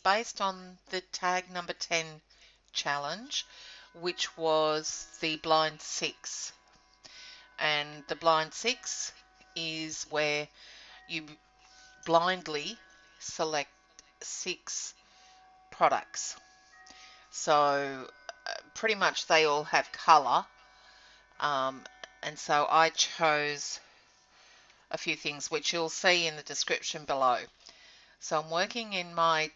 based on the tag number 10 challenge, which was the blind 6. And the blind 6 is where you blindly select 6 products. So pretty much they all have color, and so I chose a few things which you'll see in the description below. So I'm working in my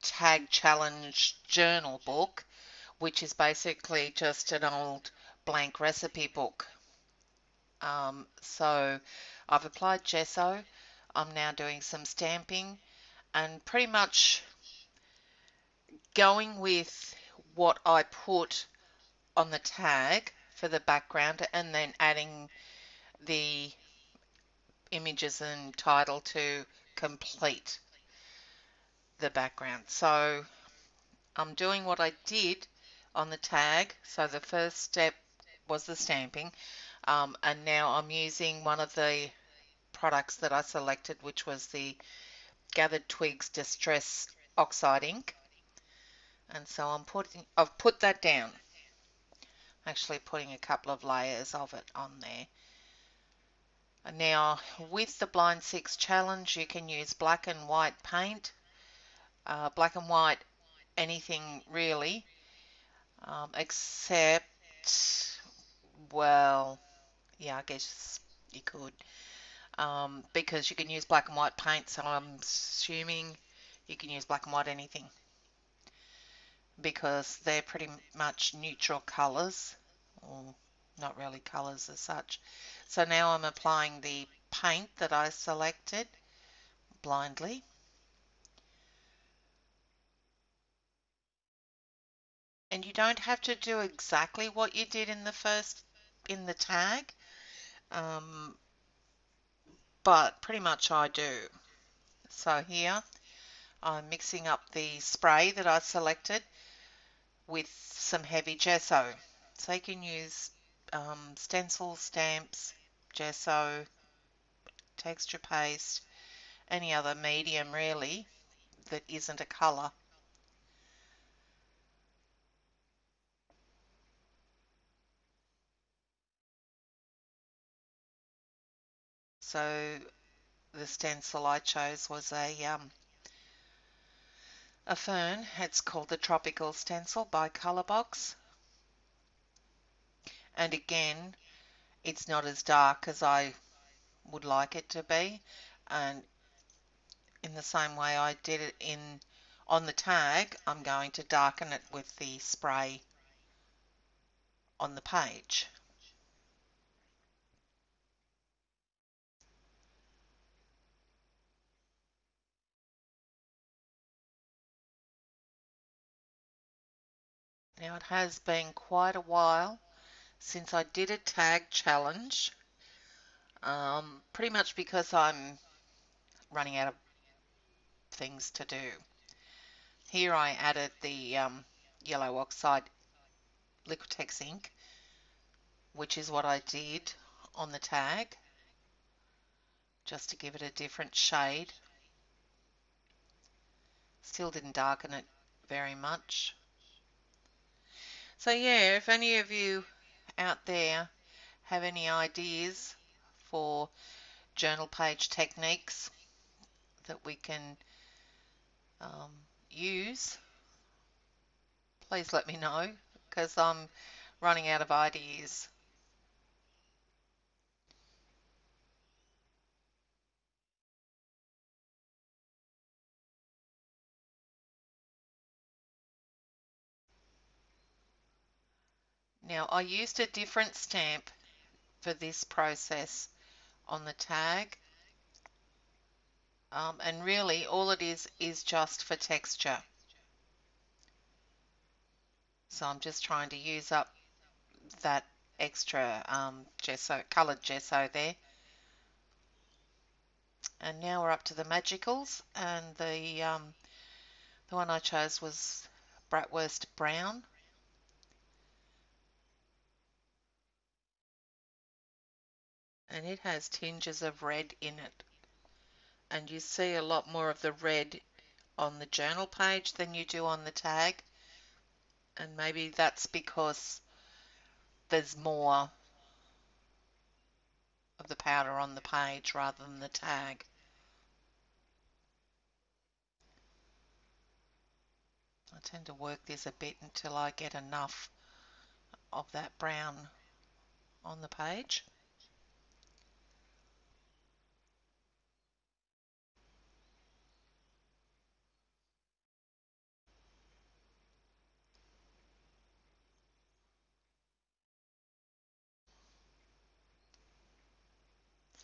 tag challenge journal book, which is basically just an old blank recipe book. So I've applied gesso. I'm now doing some stamping and pretty much going with what I put on the tag for the background and then adding the images and title to complete the background. So I'm doing what I did on the tag. So the first step was the stamping, and now I'm using one of the products that I selected, which was the Gathered Twigs Distress Oxide ink. And so I've put that down, actually putting a couple of layers of it on there. And now with the Blind 6 challenge, you can use black and white paint, black and white anything really, except, well, yeah, I guess you could, because you can use black and white paint, so I'm assuming you can use black and white anything, because they're pretty much neutral colors, or not really colors as such. So now I'm applying the paint that I selected blindly. And you don't have to do exactly what you did in the tag, um, but pretty much I do. So here I'm mixing up the spray that I selected with some heavy gesso. So you can use stencil, stamps, gesso, texture paste, any other medium really that isn't a colour. So the stencil I chose was a fern. It's called the Tropical Stencil by Colorbox. And again, it's not as dark as I would like it to be. And in the same way I did it on the tag, I'm going to darken it with the spray on the page. Now it has been quite a while since I did a tag challenge, pretty much because I'm running out of things to do. Here I added the yellow oxide Liquitex ink, which is what I did on the tag, just to give it a different shade. Still didn't darken it very much. So yeah, if any of you out there have any ideas for journal page techniques that we can use, please let me know, because I'm running out of ideas. Now I used a different stamp for this process on the tag, and really all it is just for texture. So I'm just trying to use up that extra gesso, coloured gesso there. And now we're up to the magicals, and the one I chose was Bratwurst Brown. And it has tinges of red in it. And you see a lot more of the red on the journal page than you do on the tag, and maybe that's because there's more of the powder on the page rather than the tag. I tend to work this a bit until I get enough of that brown on the page.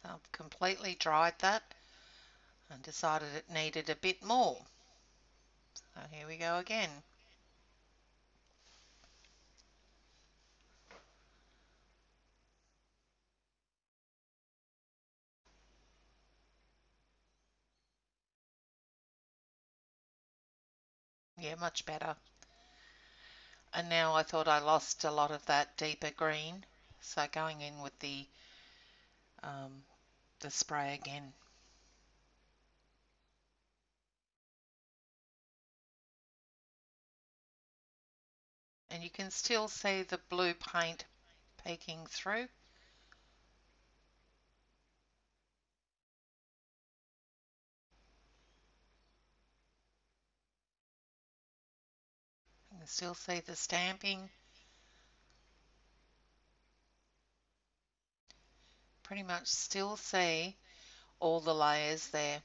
So I've completely dried that and decided it needed a bit more. So here we go again. Yeah, much better. And now I thought I lost a lot of that deeper green, so going in with the spray again. And you can still see the blue paint peeking through. You can still see the stamping. Pretty much still see all the layers there.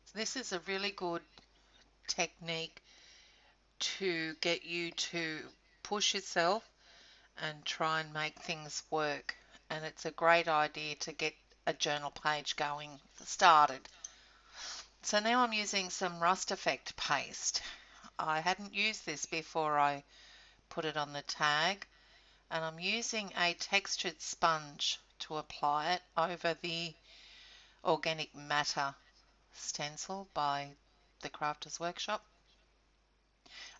So this is a really good technique to get you to push yourself and try and make things work. And it's a great idea to get a journal page going started. So now I'm using some rust effect paste. I hadn't used this before I put it on the tag, and I'm using a textured sponge to apply it over the organic matter stencil by the Crafters Workshop.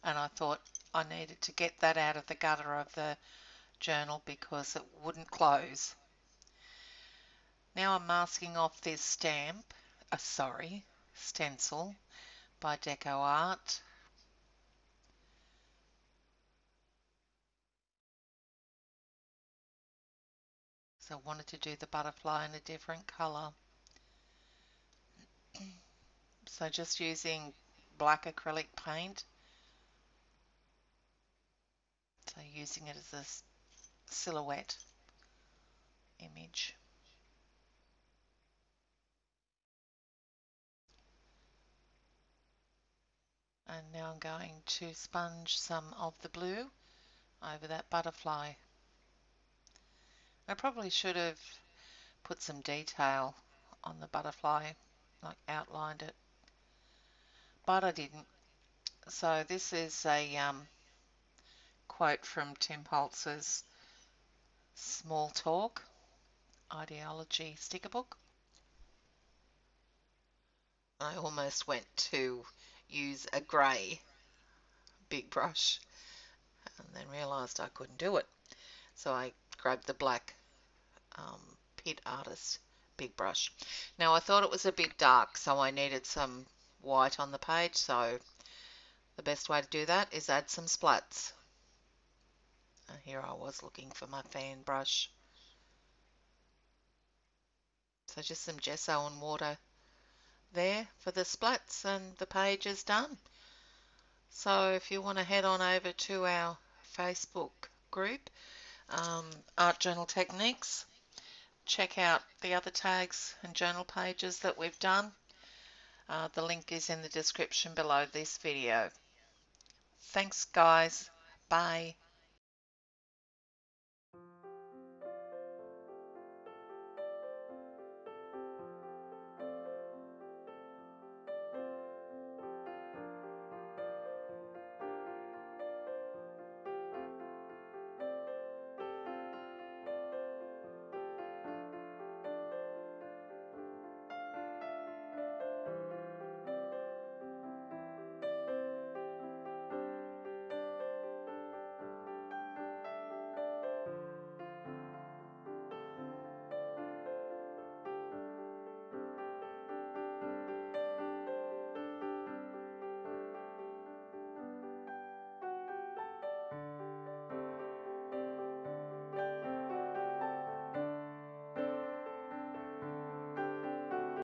And I thought I needed to get that out of the gutter of the journal because it wouldn't close. Now I'm masking off this stencil by Deco Art. So I wanted to do the butterfly in a different colour. So just using black acrylic paint. So using it as a silhouette image. And now I'm going to sponge some of the blue over that butterfly. I probably should have put some detail on the butterfly, like outlined it, but I didn't. So this is a quote from Tim Holtz's Small Talk, Idea-ology sticker book. I almost went to use a grey big brush and then realised I couldn't do it. So I grabbed the black PITT Artist big brush. Now I thought it was a bit dark, so I needed some white on the page, so the best way to do that is add some splats. And here I was looking for my fan brush. So just some gesso and water there for the splats and the page is done. So if you want to head on over to our Facebook group, Art Journal Techniques, check out the other tags and journal pages that we've done. The link is in the description below this video. Thanks guys. Bye.